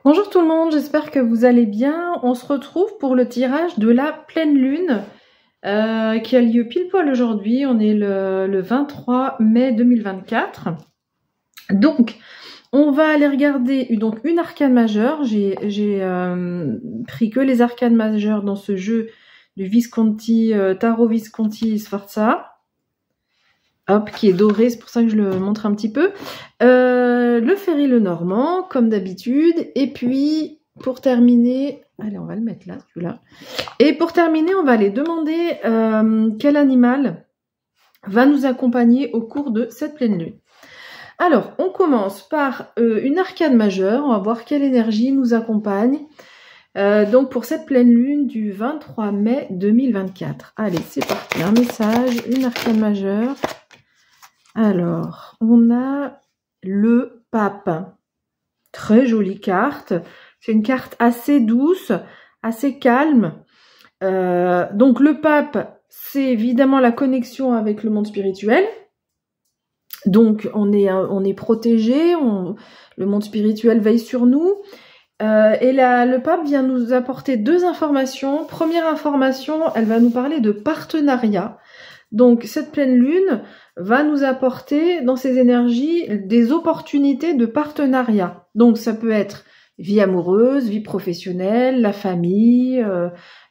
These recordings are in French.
Bonjour tout le monde, j'espère que vous allez bien. On se retrouve pour le tirage de la pleine lune qui a lieu pile poil aujourd'hui. On est le 23 mai 2024. Donc, on va aller regarder une arcane majeure. J'ai pris que les arcanes majeures dans ce jeu du Visconti, Tarot Visconti Sforza. Hop, qui est doré, c'est pour ça que je le montre un petit peu. Le Ferry Lenormand, comme d'habitude. Et puis, pour terminer... Allez, on va le mettre là, celui-là. Et pour terminer, on va aller demander quel animal va nous accompagner au cours de cette pleine lune. Alors, on commence par une arcane majeure. On va voir quelle énergie nous accompagne. Donc, pour cette pleine lune du 23 mai 2024. Allez, c'est parti. Un message, une arcane majeure. Alors, on a le pape. Très jolie carte. C'est une carte assez douce, assez calme. Donc, le pape, c'est évidemment la connexion avec le monde spirituel. Donc, on est protégé. Le monde spirituel veille sur nous. Et le pape vient nous apporter deux informations. Première information, elle va nous parler de partenariat. Donc, cette pleine lune va nous apporter dans ses énergies des opportunités de partenariat. Donc, ça peut être vie amoureuse, vie professionnelle, la famille,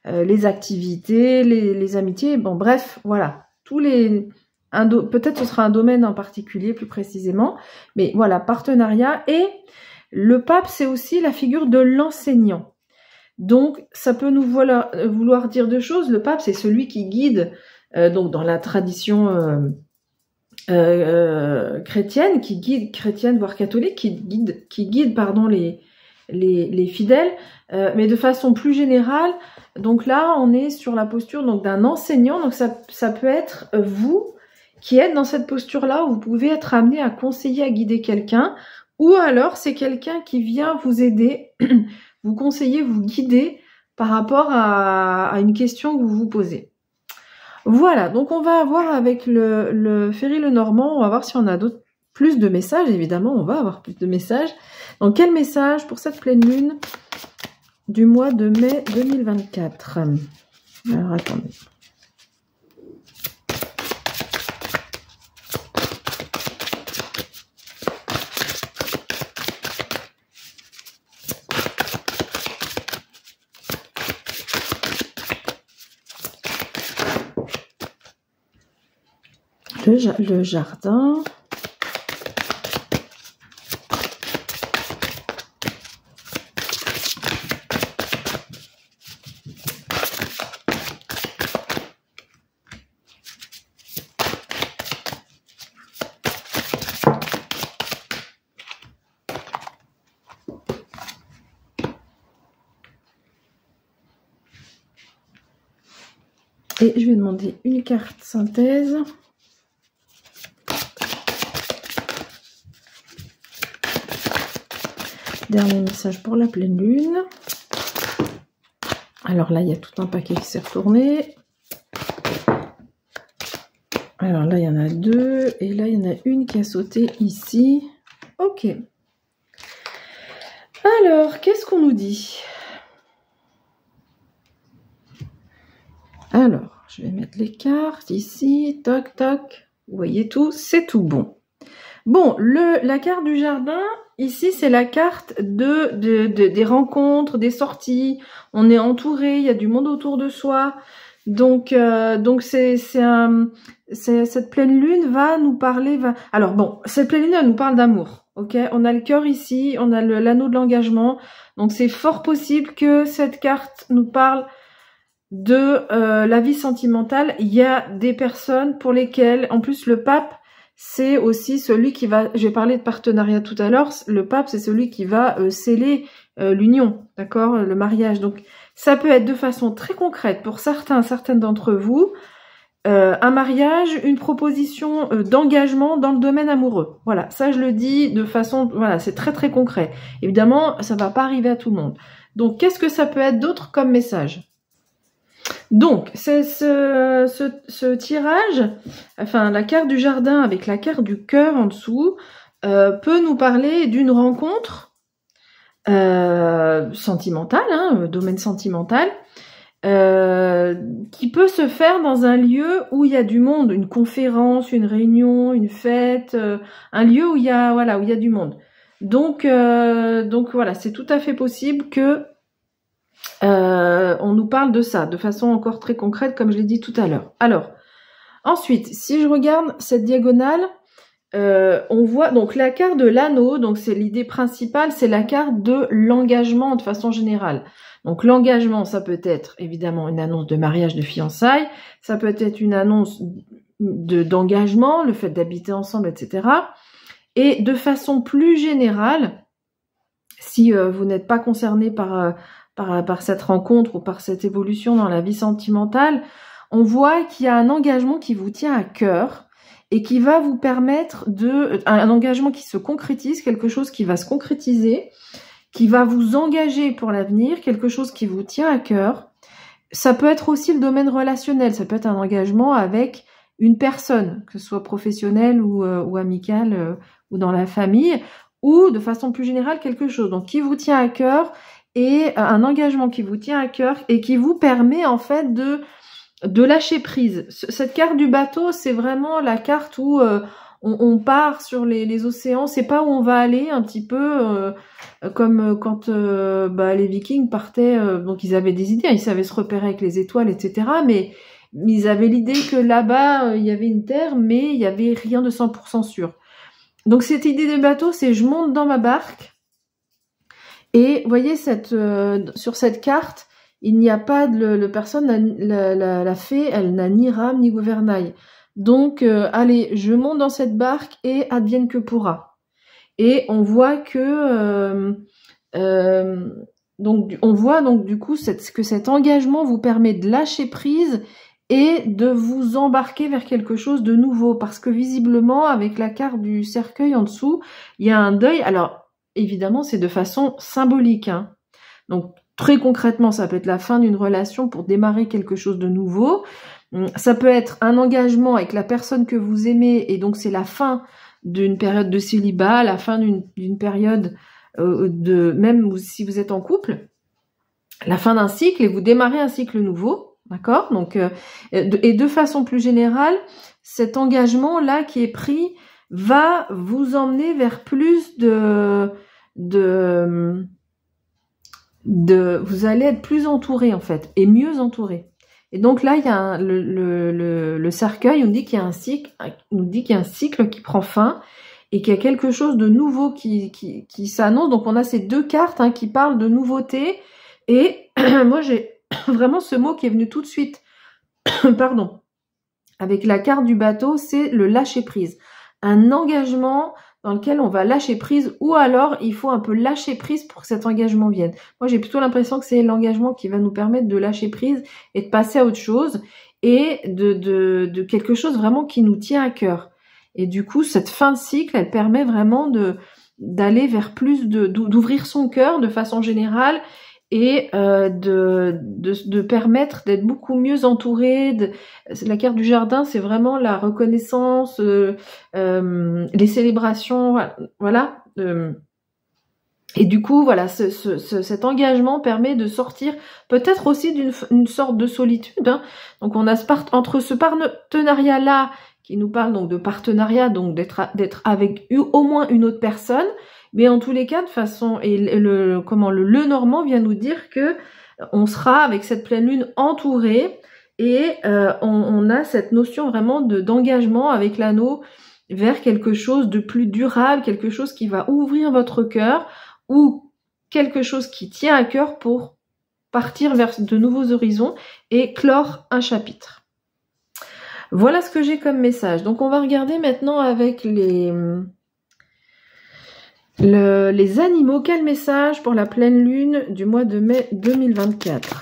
les activités, les amitiés. Bon, bref, voilà. Peut-être ce sera un domaine en particulier, plus précisément. Mais voilà, partenariat. Et le pape, c'est aussi la figure de l'enseignant. Donc, ça peut nous vouloir dire deux choses. Le pape, c'est celui qui guide, donc dans la tradition chrétienne, chrétienne voire catholique, qui guide les fidèles, mais de façon plus générale. Donc là, on est sur la posture donc d'un enseignant. Donc ça peut être vous qui êtes dans cette posture-là où vous pouvez être amené à conseiller, à guider quelqu'un, ou alors c'est quelqu'un qui vient vous aider, vous conseiller, vous guider par rapport à une question que vous vous posez. Voilà, donc on va avoir avec le Ferry Lenormand, on va voir si on a plus de messages, évidemment, on va avoir plus de messages. Donc quel message pour cette pleine lune du mois de mai 2024? Alors attendez. Le jardin. Et je vais demander une carte synthèse. Dernier message pour la pleine lune. Alors là, il y a tout un paquet qui s'est retourné. Alors là, il y en a deux. Et là, il y en a une qui a sauté ici. Ok. Alors, qu'est-ce qu'on nous dit? Alors, je vais mettre les cartes ici. Toc, toc. Vous voyez tout, c'est tout bon. Bon, la carte du jardin, ici, c'est la carte des rencontres, des sorties. On est entouré, il y a du monde autour de soi. Donc cette pleine lune va nous parler... Alors bon, cette pleine lune, elle nous parle d'amour. Ok, on a le cœur ici, on a l'anneau de l'engagement. Donc c'est fort possible que cette carte nous parle de la vie sentimentale. Il y a des personnes pour lesquelles, en plus le pape, c'est aussi celui qui va, j'ai parlé de partenariat tout à l'heure, le pape c'est celui qui va sceller l'union, d'accord, le mariage. Donc ça peut être de façon très concrète pour certaines d'entre vous, un mariage, une proposition d'engagement dans le domaine amoureux. Voilà, ça je le dis de façon, voilà, c'est très très concret. Évidemment, ça va pas arriver à tout le monde. Donc qu'est-ce que ça peut être d'autre comme message? Donc, c'est ce tirage, enfin la carte du jardin avec la carte du cœur en dessous, peut nous parler d'une rencontre sentimental, hein, domaine sentimental, qui peut se faire dans un lieu où il y a du monde, une conférence, une réunion, une fête, un lieu où il y a voilà, où il y a du monde. Donc voilà, c'est tout à fait possible que on nous parle de ça, de façon encore très concrète, comme je l'ai dit tout à l'heure. Alors, ensuite, si je regarde cette diagonale, on voit donc la carte de l'anneau, donc c'est l'idée principale, c'est la carte de l'engagement de façon générale. Donc l'engagement, ça peut être évidemment une annonce de mariage, de fiançailles, ça peut être une annonce d'engagement, le fait d'habiter ensemble, etc. Et de façon plus générale, si vous n'êtes pas concerné par cette rencontre ou par cette évolution dans la vie sentimentale, on voit qu'il y a un engagement qui vous tient à cœur et qui va vous permettre un engagement qui se concrétise, quelque chose qui va se concrétiser, qui va vous engager pour l'avenir, quelque chose qui vous tient à cœur. Ça peut être aussi le domaine relationnel, ça peut être un engagement avec une personne, que ce soit professionnelle ou amicale ou dans la famille, ou de façon plus générale quelque chose donc qui vous tient à cœur et un engagement qui vous tient à cœur et qui vous permet en fait de lâcher prise. Cette carte du bateau, c'est vraiment la carte où on part sur les océans, c'est pas où on va aller, un petit peu comme quand les Vikings partaient, donc ils avaient des idées, ils savaient se repérer avec les étoiles, etc. Mais ils avaient l'idée que là-bas, il y avait une terre, mais il y avait rien de 100% sûr. Donc cette idée de bateau, c'est je monte dans ma barque, et vous voyez, sur cette carte, il n'y a pas de personne, la fée, elle n'a ni rame ni gouvernail. Donc, allez, je monte dans cette barque et advienne que pourra. Et on voit que, on voit donc du coup que cet engagement vous permet de lâcher prise et de vous embarquer vers quelque chose de nouveau. Parce que visiblement, avec la carte du cercueil en dessous, il y a un deuil. Alors, évidemment, c'est de façon symbolique, hein. Donc, très concrètement, ça peut être la fin d'une relation pour démarrer quelque chose de nouveau. Ça peut être un engagement avec la personne que vous aimez et donc c'est la fin d'une période de célibat, la fin d'une période même si vous êtes en couple, la fin d'un cycle et vous démarrez un cycle nouveau, d'accord ? Donc et de façon plus générale, cet engagement là qui est pris va vous emmener vers plus vous allez être plus entouré en fait et mieux entouré. Et donc là, il y a le cercueil, on dit qu'il y a un cycle, qui prend fin et qu'il y a quelque chose de nouveau qui s'annonce. Donc on a ces deux cartes qui parlent de nouveauté. Et moi, j'ai vraiment ce mot qui est venu tout de suite. Pardon. Avec la carte du bateau, c'est le lâcher prise. Un engagement dans lequel on va lâcher prise, ou alors il faut un peu lâcher prise pour que cet engagement vienne. Moi, j'ai plutôt l'impression que c'est l'engagement qui va nous permettre de lâcher prise et de passer à autre chose, et de quelque chose vraiment qui nous tient à cœur. Et du coup, cette fin de cycle, elle permet vraiment d'aller vers plus d'ouvrir son cœur de façon générale, et de permettre d'être beaucoup mieux entouré. La carte du jardin, c'est vraiment la reconnaissance, les célébrations, voilà. Et du coup, voilà, cet engagement permet de sortir peut-être aussi d'une sorte de solitude. Donc on a entre ce partenariat-là qui nous parle donc de partenariat, donc d'être avec au moins une autre personne. Mais en tous les cas, de façon, et le Normand vient nous dire que on sera avec cette pleine lune entouré, et on a cette notion vraiment d'engagement avec l'anneau vers quelque chose de plus durable, quelque chose qui va ouvrir votre cœur, ou quelque chose qui tient à cœur pour partir vers de nouveaux horizons et clore un chapitre. Voilà ce que j'ai comme message. Donc on va regarder maintenant avec les animaux, quel message pour la pleine lune du mois de mai 2024.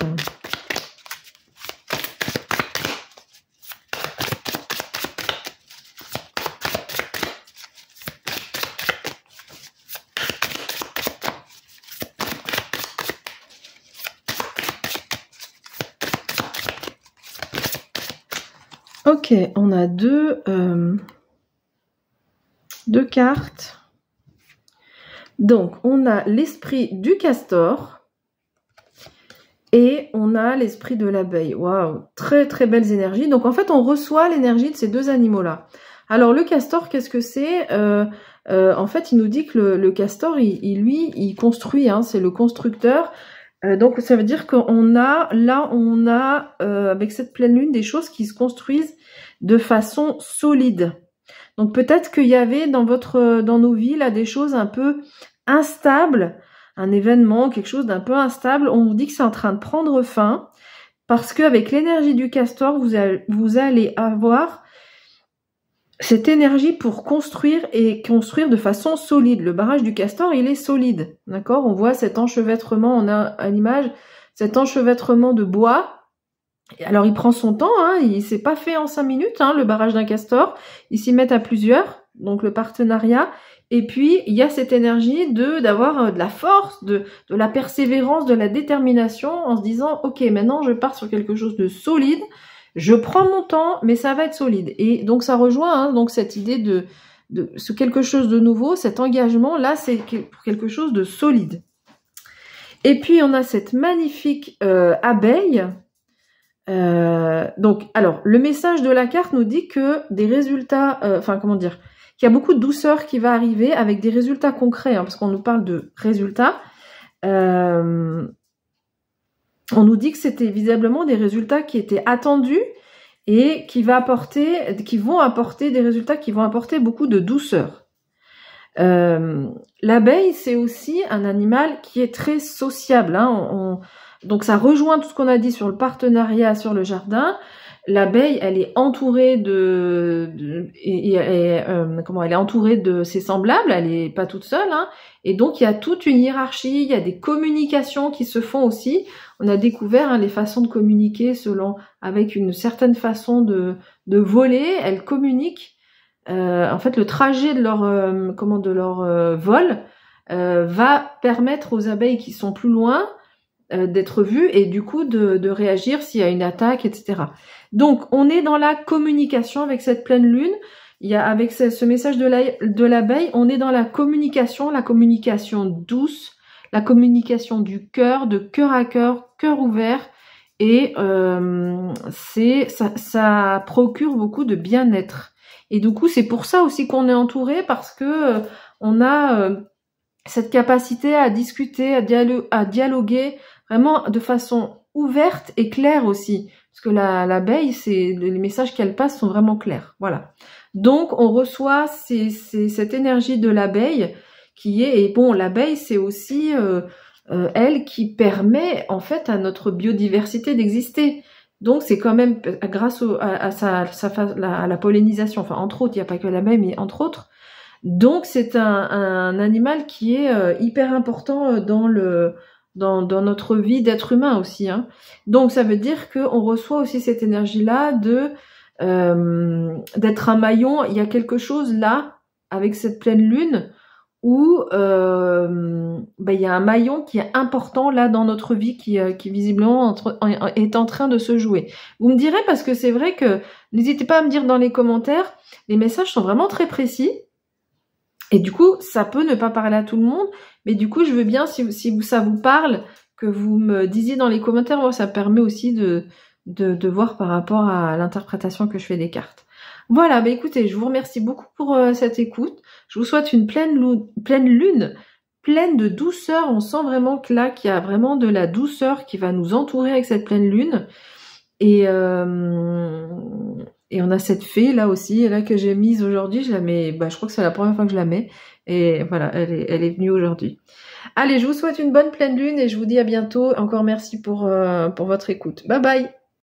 Ok, on a deux cartes. Donc, on a l'esprit du castor et on a l'esprit de l'abeille. Waouh, très très belles énergies. Donc, en fait, on reçoit l'énergie de ces deux animaux-là. Alors, le castor, qu'est-ce que c'est? En fait, il nous dit que le castor, il construit, hein, c'est le constructeur. Donc, ça veut dire qu'on a, là, avec cette pleine lune, des choses qui se construisent de façon solide. Donc peut-être qu'il y avait dans nos vies là des choses un peu instables, un événement, quelque chose d'un peu instable. On vous dit que c'est en train de prendre fin parce qu'avec l'énergie du castor, vous allez avoir cette énergie pour construire et construire de façon solide. Le barrage du castor, il est solide, d'accord? On voit cet enchevêtrement, on a à l'image cet enchevêtrement de bois. Alors il prend son temps, hein, il s'est pas fait en 5 minutes, hein, le barrage d'un castor. Ils s'y mettent à plusieurs, donc le partenariat. Et puis il y a cette énergie d'avoir de la force, de la persévérance, de la détermination, en se disant ok, maintenant je pars sur quelque chose de solide. Je prends mon temps, mais ça va être solide. Et donc ça rejoint hein, donc cette idée de ce quelque chose de nouveau, cet engagement là, c'est pour quelque chose de solide. Et puis on a cette magnifique abeille. Donc, alors, le message de la carte nous dit que des résultats, comment dire, qu'il y a beaucoup de douceur qui va arriver avec des résultats concrets, hein, parce qu'on nous parle de résultats. On nous dit que c'était visiblement des résultats qui étaient attendus et qui vont apporter des résultats qui vont apporter beaucoup de douceur. L'abeille, c'est aussi un animal qui est très sociable, hein, donc ça rejoint tout ce qu'on a dit sur le partenariat, sur le jardin. L'abeille, elle est entourée elle est entourée de ses semblables, elle est pas toute seule, hein. Et donc il y a toute une hiérarchie, il y a des communications qui se font aussi. On a découvert hein, les façons de communiquer avec une certaine façon de voler. Elles communiquent. En fait, le trajet de leur vol va permettre aux abeilles qui sont plus loin d'être vues et du coup de réagir s'il y a une attaque, etc. Donc, on est dans la communication avec cette pleine lune. Avec ce message de l'abeille, on est dans la communication douce, la communication du cœur, de cœur à cœur ouvert. Et ça procure beaucoup de bien-être. Et du coup, c'est pour ça aussi qu'on est entouré, parce que on a cette capacité à discuter, à dialoguer vraiment de façon ouverte et claire aussi. Parce que l'abeille, les messages qu'elle passe sont vraiment clairs. Voilà. Donc, on reçoit cette énergie de l'abeille et bon, l'abeille, c'est aussi elle qui permet en fait à notre biodiversité d'exister. Donc c'est quand même grâce à la pollinisation, enfin entre autres, il n'y a pas que l'abeille, mais entre autres. Donc c'est un animal qui est hyper important dans notre vie d'être humain aussi, hein. Donc ça veut dire qu'on reçoit aussi cette énergie-là d'être un maillon. Il y a quelque chose là avec cette pleine lune où il y a un maillon qui est important là dans notre vie qui visiblement est en train de se jouer. Vous me direz, parce que c'est vrai que n'hésitez pas à me dire dans les commentaires, les messages sont vraiment très précis et du coup ça peut ne pas parler à tout le monde, mais du coup je veux bien si ça vous parle que vous me disiez dans les commentaires. Moi, ça permet aussi de voir par rapport à l'interprétation que je fais des cartes. Voilà, écoutez, je vous remercie beaucoup pour cette écoute. Je vous souhaite une pleine lune, pleine de douceur. On sent vraiment qu'il y a vraiment de la douceur qui va nous entourer avec cette pleine lune. Et on a cette fée là aussi, là que j'ai mise aujourd'hui. Je la mets, je crois que c'est la première fois que je la mets. Et voilà, elle est venue aujourd'hui. Allez, je vous souhaite une bonne pleine lune et je vous dis à bientôt. Encore merci pour votre écoute. Bye bye.